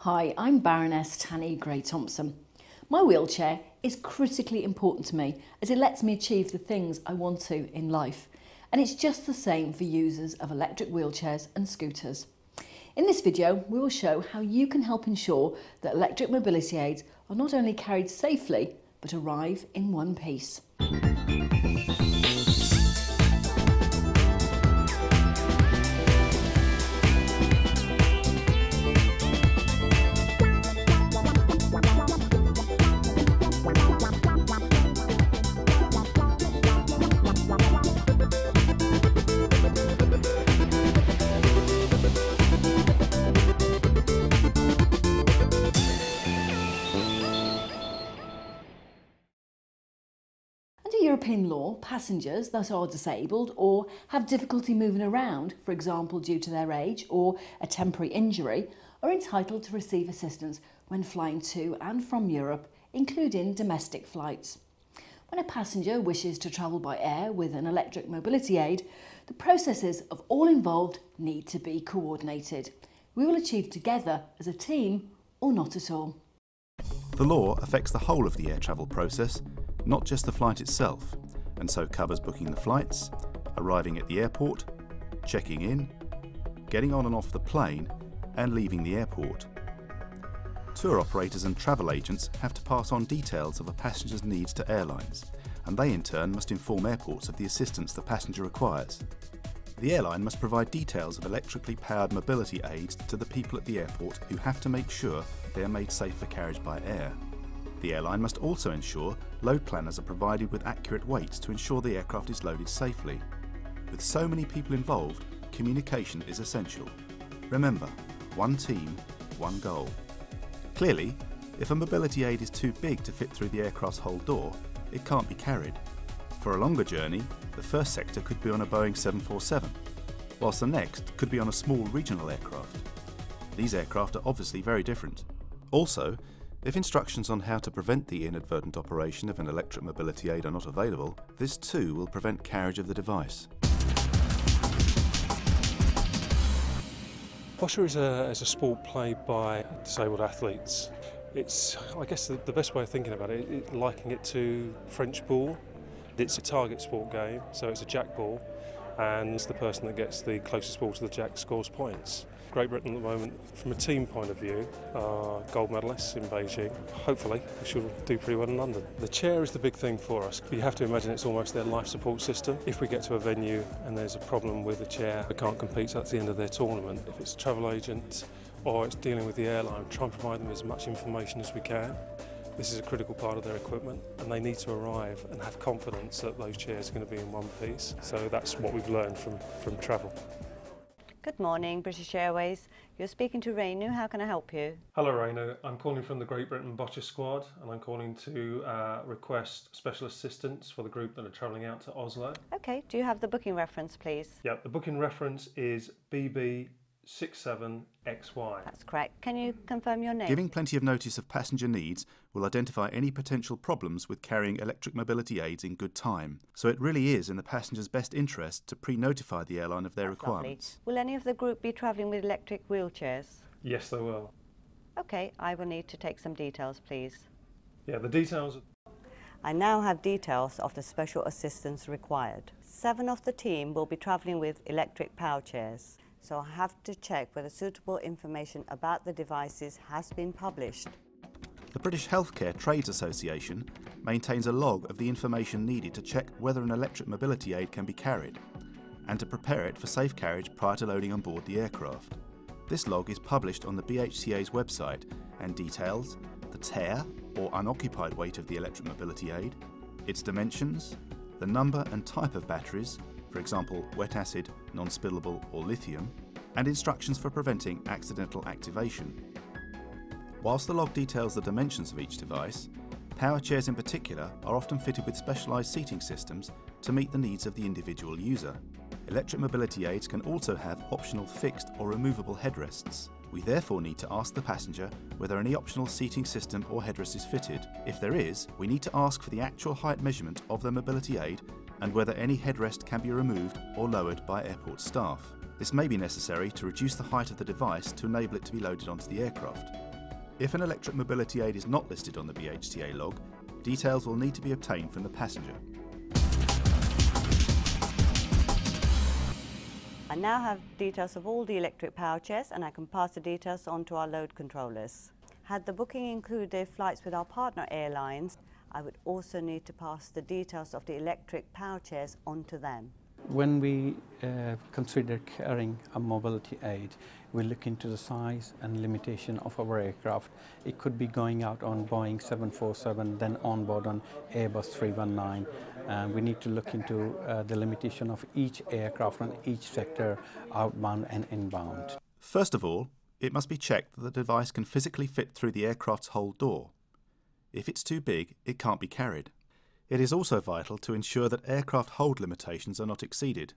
Hi, I'm Baroness Tanny Gray-Thompson. My wheelchair is critically important to me as it lets me achieve the things I want to in life. And it's just the same for users of electric wheelchairs and scooters. In this video, we will show how you can help ensure that electric mobility aids are not only carried safely, but arrive in one piece. European law, passengers that are disabled or have difficulty moving around, for example due to their age or a temporary injury, are entitled to receive assistance when flying to and from Europe, including domestic flights. When a passenger wishes to travel by air with an electric mobility aid, the processes of all involved need to be coordinated. We will achieve together as a team or not at all. The law affects the whole of the air travel process, not just the flight itself, and so covers booking the flights, arriving at the airport, checking in, getting on and off the plane, and leaving the airport. Tour operators and travel agents have to pass on details of a passenger's needs to airlines, and they in turn must inform airports of the assistance the passenger requires. The airline must provide details of electrically powered mobility aids to the people at the airport who have to make sure they are made safe for carriage by air. The airline must also ensure load planners are provided with accurate weights to ensure the aircraft is loaded safely. With so many people involved, communication is essential. Remember, one team, one goal. Clearly, if a mobility aid is too big to fit through the aircraft's whole door, it can't be carried. For a longer journey, the first sector could be on a Boeing 747, whilst the next could be on a small regional aircraft. These aircraft are obviously very different. Also, if instructions on how to prevent the inadvertent operation of an electric mobility aid are not available, this too will prevent carriage of the device. Posher is a sport played by disabled athletes. It's, I guess, the best way of thinking about it, likening it to French ball. It's a target sport game, so it's a jack ball, and it's the person that gets the closest ball to the jack scores points. Great Britain at the moment, from a team point of view, are gold medalists in Beijing. Hopefully, we should do pretty well in London. The chair is the big thing for us. You have to imagine it's almost their life support system. If we get to a venue and there's a problem with the chair, they can't compete, so that's the end of their tournament. If it's a travel agent or it's dealing with the airline, try and provide them as much information as we can. This is a critical part of their equipment, and they need to arrive and have confidence that those chairs are going to be in one piece. So that's what we've learned from travel. Good morning, British Airways. You're speaking to Rainu. How can I help you? Hello, Rainu. I'm calling from the Great Britain Boccia Squad, and I'm calling to request special assistance for the group that are travelling out to Oslo. Okay, do you have the booking reference, please? Yeah, the booking reference is BB67XY. That's correct. Can you confirm your name? Giving plenty of notice of passenger needs will identify any potential problems with carrying electric mobility aids in good time. So it really is in the passenger's best interest to pre-notify the airline of their requirements. Lovely. Will any of the group be travelling with electric wheelchairs? Yes, they will. Okay, I will need to take some details, please. Yeah, the details. I now have details of the special assistance required. 7 of the team will be travelling with electric power chairs, so I have to check whether suitable information about the devices has been published. The British Healthcare Trades Association maintains a log of the information needed to check whether an electric mobility aid can be carried, and to prepare it for safe carriage prior to loading on board the aircraft. This log is published on the BHCA's website and details the tare or unoccupied weight of the electric mobility aid, its dimensions, the number and type of batteries, for example wet acid, non-spillable or lithium, and instructions for preventing accidental activation. Whilst the log details the dimensions of each device, power chairs in particular are often fitted with specialised seating systems to meet the needs of the individual user. Electric mobility aids can also have optional fixed or removable headrests. We therefore need to ask the passenger whether any optional seating system or headrest is fitted. If there is, we need to ask for the actual height measurement of the mobility aid and whether any headrest can be removed or lowered by airport staff. This may be necessary to reduce the height of the device to enable it to be loaded onto the aircraft. If an electric mobility aid is not listed on the BHTA log, details will need to be obtained from the passenger. I now have details of all the electric power chairs, and I can pass the details on to our load controllers. Had the booking included flights with our partner airlines, I would also need to pass the details of the electric power chairs on to them. When we consider carrying a mobility aid, we look into the size and limitation of our aircraft. It could be going out on Boeing 747, then on board on Airbus 319. We need to look into the limitation of each aircraft on each sector, outbound and inbound. First of all, it must be checked that the device can physically fit through the aircraft's hold door. If it's too big, it can't be carried. It is also vital to ensure that aircraft hold limitations are not exceeded.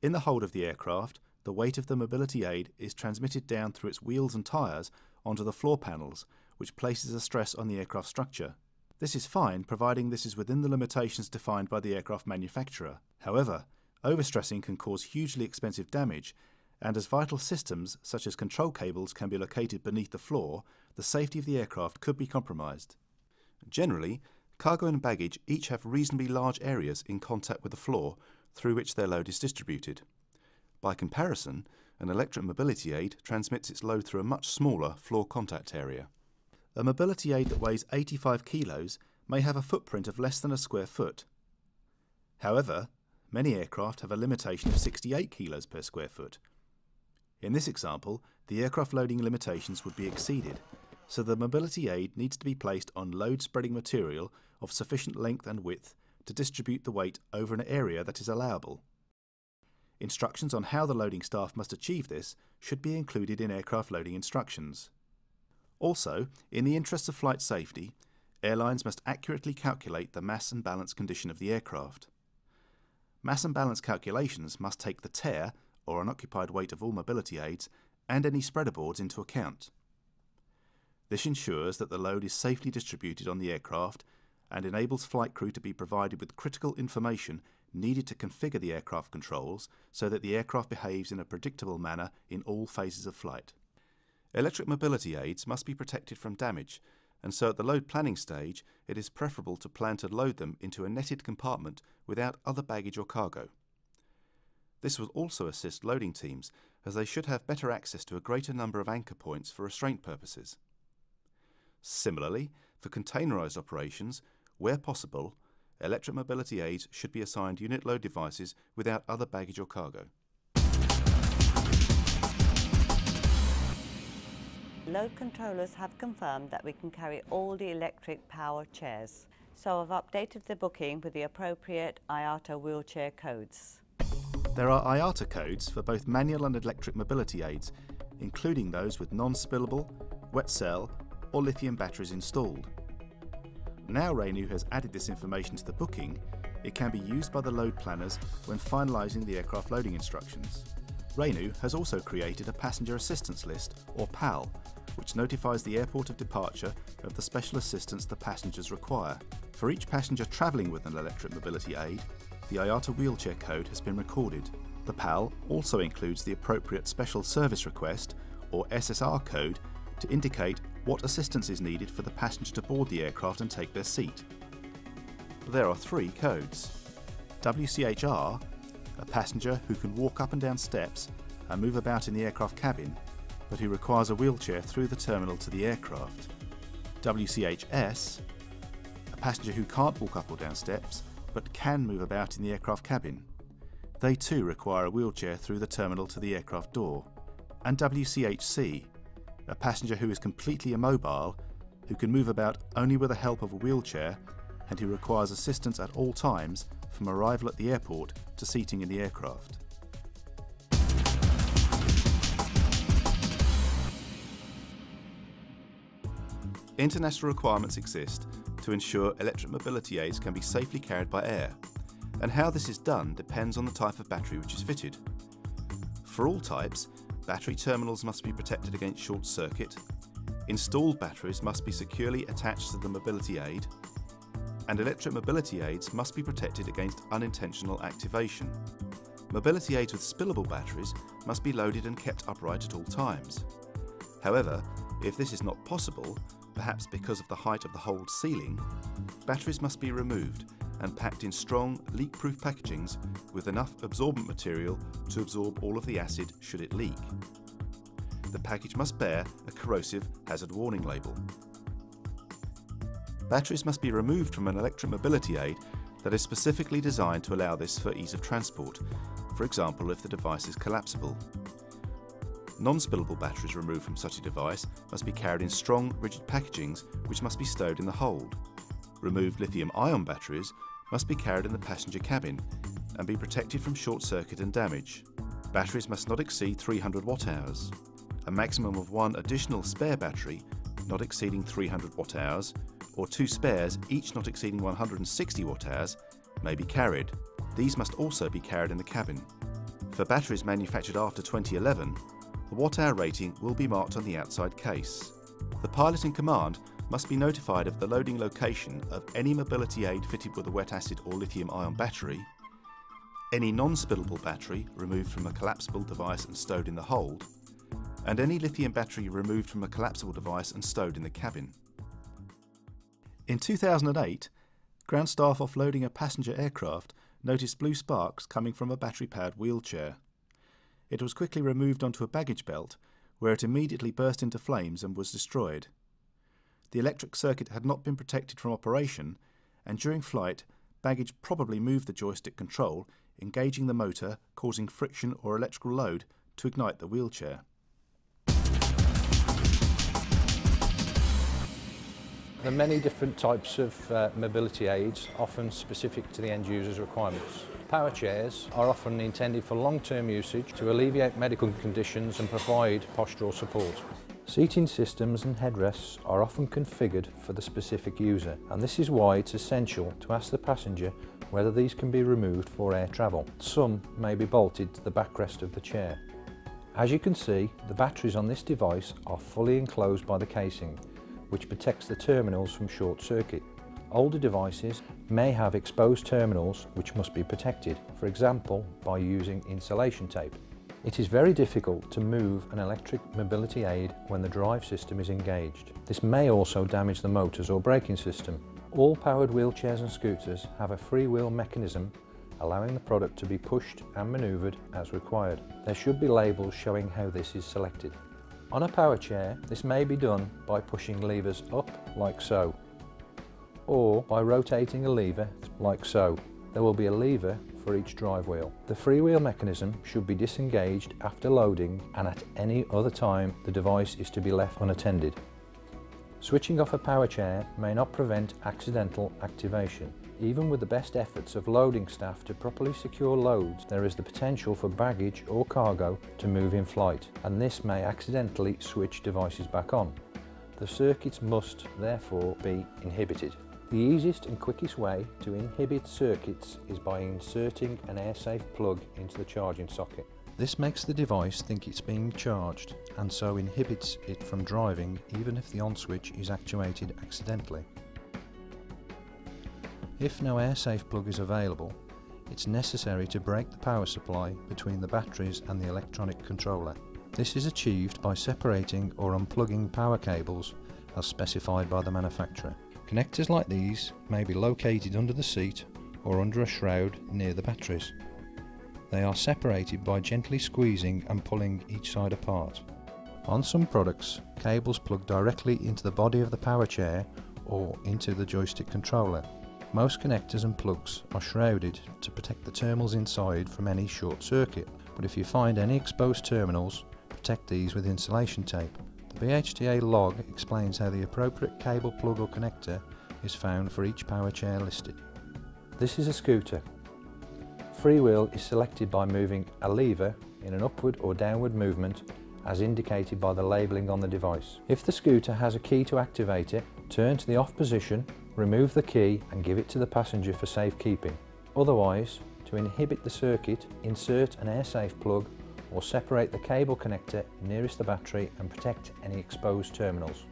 In the hold of the aircraft, the weight of the mobility aid is transmitted down through its wheels and tyres onto the floor panels, which places a stress on the aircraft structure. This is fine, providing this is within the limitations defined by the aircraft manufacturer. However, overstressing can cause hugely expensive damage, and as vital systems such as control cables can be located beneath the floor, the safety of the aircraft could be compromised. Generally, cargo and baggage each have reasonably large areas in contact with the floor through which their load is distributed. By comparison, an electric mobility aid transmits its load through a much smaller floor contact area. A mobility aid that weighs 85 kilos may have a footprint of less than a square foot. However, many aircraft have a limitation of 68 kilos per square foot. In this example, the aircraft loading limitations would be exceeded, so the mobility aid needs to be placed on load-spreading material of sufficient length and width to distribute the weight over an area that is allowable. Instructions on how the loading staff must achieve this should be included in aircraft loading instructions. Also, in the interests of flight safety, airlines must accurately calculate the mass and balance condition of the aircraft. Mass and balance calculations must take the tear, or unoccupied weight of all mobility aids, and any spreader boards into account. This ensures that the load is safely distributed on the aircraft and enables flight crew to be provided with critical information needed to configure the aircraft controls so that the aircraft behaves in a predictable manner in all phases of flight. Electric mobility aids must be protected from damage, and so at the load planning stage it is preferable to plan to load them into a netted compartment without other baggage or cargo. This will also assist loading teams, as they should have better access to a greater number of anchor points for restraint purposes. Similarly, for containerised operations, where possible, electric mobility aids should be assigned unit load devices without other baggage or cargo. Load controllers have confirmed that we can carry all the electric power chairs, so I've updated the booking with the appropriate IATA wheelchair codes. There are IATA codes for both manual and electric mobility aids, including those with non-spillable, wet cell or lithium batteries installed. Now RANU has added this information to the booking, it can be used by the load planners when finalising the aircraft loading instructions. RANU has also created a Passenger Assistance List, or PAL, which notifies the airport of departure of the special assistance the passengers require. For each passenger travelling with an electric mobility aid, the IATA wheelchair code has been recorded. The PAL also includes the appropriate Special Service Request, or SSR code, to indicate what assistance is needed for the passenger to board the aircraft and take their seat. There are 3 codes. WCHR, a passenger who can walk up and down steps and move about in the aircraft cabin, but who requires a wheelchair through the terminal to the aircraft. WCHS, a passenger who can't walk up or down steps, but can move about in the aircraft cabin. They too require a wheelchair through the terminal to the aircraft door. And WCHC, a passenger who is completely immobile, who can move about only with the help of a wheelchair, and who requires assistance at all times from arrival at the airport to seating in the aircraft. International requirements exist to ensure electric mobility aids can be safely carried by air, and how this is done depends on the type of battery which is fitted. For all types, battery terminals must be protected against short circuit, installed batteries must be securely attached to the mobility aid, and electric mobility aids must be protected against unintentional activation. Mobility aids with spillable batteries must be loaded and kept upright at all times. However, If this is not possible, perhaps because of the height of the hold ceiling, batteries must be removed and packed in strong, leak-proof packagings with enough absorbent material to absorb all of the acid should it leak. The package must bear a corrosive hazard warning label. Batteries must be removed from an electric mobility aid that is specifically designed to allow this for ease of transport, for example if the device is collapsible. Non-spillable batteries removed from such a device must be carried in strong, rigid packagings which must be stowed in the hold. Removed lithium-ion batteries must be carried in the passenger cabin and be protected from short circuit and damage. Batteries must not exceed 300 watt-hours. A maximum of one additional spare battery, not exceeding 300 watt-hours, or two spares, each not exceeding 160 watt-hours, may be carried. These must also be carried in the cabin. For batteries manufactured after 2011, the watt-hour rating will be marked on the outside case. The pilot in command must be notified of the loading location of any mobility aid fitted with a wet acid or lithium-ion battery, any non-spillable battery removed from a collapsible device and stowed in the hold, and any lithium battery removed from a collapsible device and stowed in the cabin. In 2008, ground staff offloading a passenger aircraft noticed blue sparks coming from a battery-powered wheelchair. It was quickly removed onto a baggage belt, where it immediately burst into flames and was destroyed. The electric circuit had not been protected from operation, and during flight, baggage probably moved the joystick control, engaging the motor, causing friction or electrical load to ignite the wheelchair. There are many different types of mobility aids, often specific to the end user's requirements. Power chairs are often intended for long-term usage to alleviate medical conditions and provide postural support. Seating systems and headrests are often configured for the specific user, and this is why it's essential to ask the passenger whether these can be removed for air travel. Some may be bolted to the backrest of the chair. As you can see, the batteries on this device are fully enclosed by the casing, which protects the terminals from short circuit. Older devices may have exposed terminals which must be protected, for example by using insulation tape. It is very difficult to move an electric mobility aid when the drive system is engaged. This may also damage the motors or braking system. All powered wheelchairs and scooters have a freewheel mechanism allowing the product to be pushed and manoeuvred as required. There should be labels showing how this is selected. On a power chair, this may be done by pushing levers up like so, or by rotating a lever like so. There will be a lever for each drive wheel. The freewheel mechanism should be disengaged after loading, and at any other time the device is to be left unattended. Switching off a power chair may not prevent accidental activation. Even with the best efforts of loading staff to properly secure loads, there is the potential for baggage or cargo to move in flight, and this may accidentally switch devices back on. The circuits must therefore be inhibited. The easiest and quickest way to inhibit circuits is by inserting an AirSafe plug into the charging socket. This makes the device think it's being charged and so inhibits it from driving even if the on switch is actuated accidentally. If no AirSafe plug is available, it's necessary to break the power supply between the batteries and the electronic controller. This is achieved by separating or unplugging power cables as specified by the manufacturer. Connectors like these may be located under the seat or under a shroud near the batteries. They are separated by gently squeezing and pulling each side apart. On some products, cables plug directly into the body of the power chair or into the joystick controller. Most connectors and plugs are shrouded to protect the terminals inside from any short circuit, but if you find any exposed terminals, protect these with insulation tape. The BHTA log explains how the appropriate cable plug or connector is found for each power chair listed. This is a scooter. Freewheel is selected by moving a lever in an upward or downward movement as indicated by the labelling on the device. If the scooter has a key to activate it, turn to the off position, remove the key and give it to the passenger for safekeeping. Otherwise, to inhibit the circuit, insert an AirSafe plug or separate the cable connector nearest the battery and protect any exposed terminals.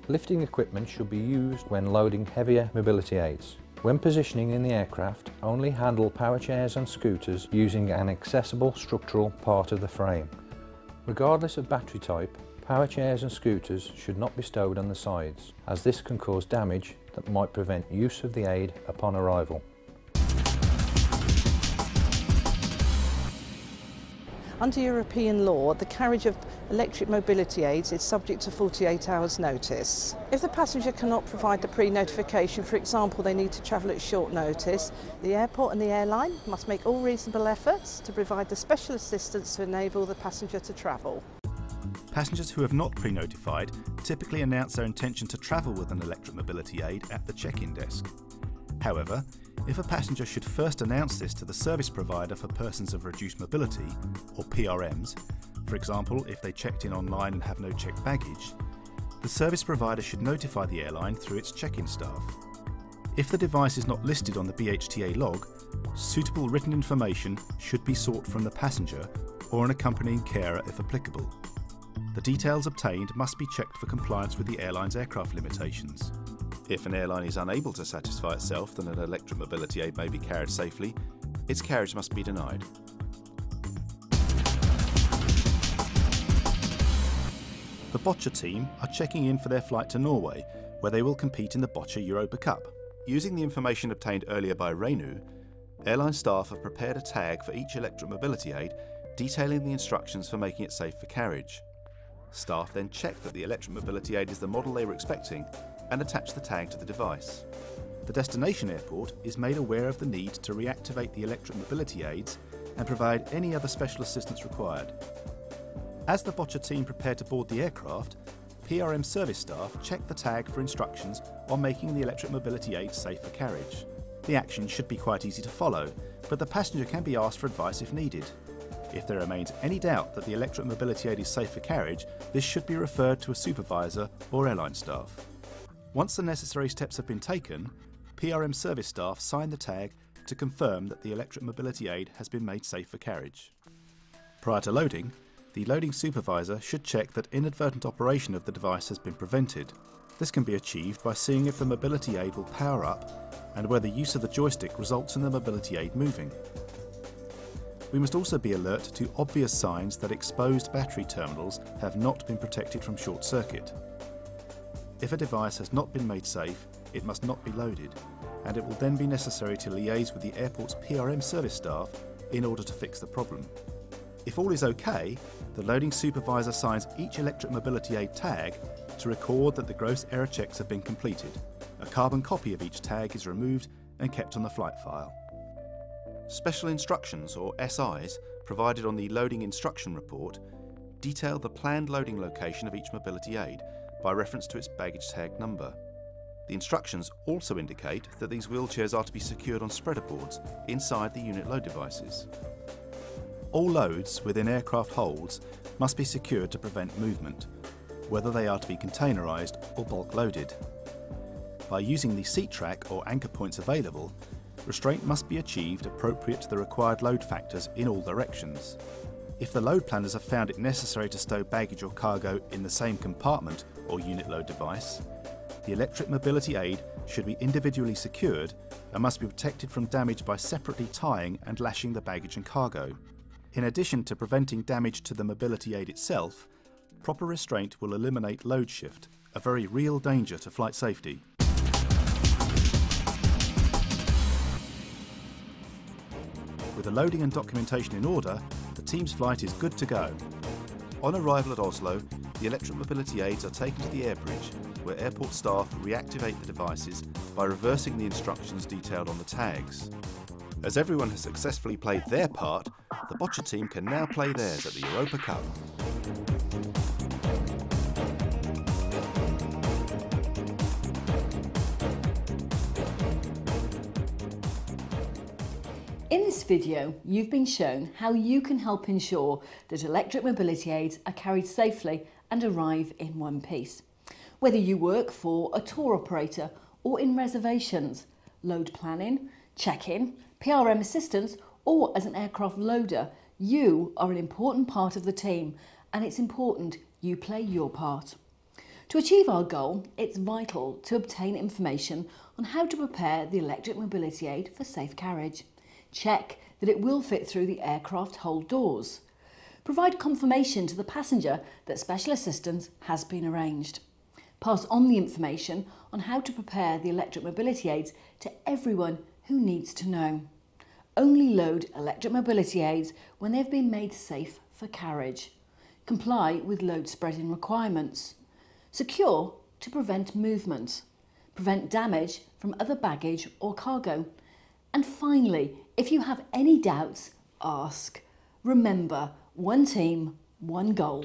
Lifting equipment should be used when loading heavier mobility aids. When positioning in the aircraft, only handle power chairs and scooters using an accessible structural part of the frame. Regardless of battery type, Power chairs and scooters should not be stowed on the sides, as this can cause damage that might prevent use of the aid upon arrival. Under European law, the carriage of electric mobility aids is subject to 48 hours notice. If the passenger cannot provide the pre-notification, for example they need to travel at short notice, the airport and the airline must make all reasonable efforts to provide the special assistance to enable the passenger to travel. Passengers who have not pre-notified typically announce their intention to travel with an electric mobility aid at the check-in desk. However, if a passenger should first announce this to the service provider for persons of reduced mobility, or PRMs, for example if they checked in online and have no checked baggage, the service provider should notify the airline through its check-in staff. If the device is not listed on the BHTA log, suitable written information should be sought from the passenger or an accompanying carer if applicable. The details obtained must be checked for compliance with the airline's aircraft limitations. If an airline is unable to satisfy itself that an electric mobility aid may be carried safely, its carriage must be denied. The bocce team are checking in for their flight to Norway, where they will compete in the Bocce Europa Cup. Using the information obtained earlier by Reinu, airline staff have prepared a tag for each electric mobility aid detailing the instructions for making it safe for carriage. Staff then check that the electric mobility aid is the model they were expecting and attach the tag to the device. The destination airport is made aware of the need to reactivate the electric mobility aids and provide any other special assistance required. As the bocce team prepare to board the aircraft, PRM service staff check the tag for instructions on making the electric mobility aid safe for carriage. The action should be quite easy to follow, but the passenger can be asked for advice if needed. If there remains any doubt that the electric mobility aid is safe for carriage, this should be referred to a supervisor or airline staff. Once the necessary steps have been taken, PRM service staff sign the tag to confirm that the electric mobility aid has been made safe for carriage. Prior to loading, the loading supervisor should check that inadvertent operation of the device has been prevented. This can be achieved by seeing if the mobility aid will power up and whether use of the joystick results in the mobility aid moving. We must also be alert to obvious signs that exposed battery terminals have not been protected from short circuit. If a device has not been made safe, it must not be loaded, and it will then be necessary to liaise with the airport's PRM service staff in order to fix the problem. If all is okay, the loading supervisor signs each electric mobility aid tag to record that the gross error checks have been completed. A carbon copy of each tag is removed and kept on the flight file. Special instructions, or SIs, provided on the loading instruction report detail the planned loading location of each mobility aid by reference to its baggage tag number. The instructions also indicate that these wheelchairs are to be secured on spreader boards inside the unit load devices. All loads within aircraft holds must be secured to prevent movement, whether they are to be containerised or bulk loaded. By using the seat track or anchor points available, restraint must be achieved appropriate to the required load factors in all directions. If the load planners have found it necessary to stow baggage or cargo in the same compartment or unit load device, the electric mobility aid should be individually secured and must be protected from damage by separately tying and lashing the baggage and cargo. In addition to preventing damage to the mobility aid itself, proper restraint will eliminate load shift, a very real danger to flight safety. With the loading and documentation in order, the team's flight is good to go. On arrival at Oslo, the electric mobility aids are taken to the air bridge, where airport staff reactivate the devices by reversing the instructions detailed on the tags. As everyone has successfully played their part, the bocce team can now play theirs at the Europa Cup. In this video, you've been shown how you can help ensure that electric mobility aids are carried safely and arrive in one piece. Whether you work for a tour operator or in reservations, load planning, check-in, PRM assistance, or as an aircraft loader, you are an important part of the team, and it's important you play your part. To achieve our goal, it's vital to obtain information on how to prepare the electric mobility aid for safe carriage. Check that it will fit through the aircraft hold doors. Provide confirmation to the passenger that special assistance has been arranged. Pass on the information on how to prepare the electric mobility aids to everyone who needs to know. Only load electric mobility aids when they have been made safe for carriage. Comply with load spreading requirements. Secure to prevent movement. Prevent damage from other baggage or cargo. And finally, if you have any doubts, ask. Remember, one team, one goal.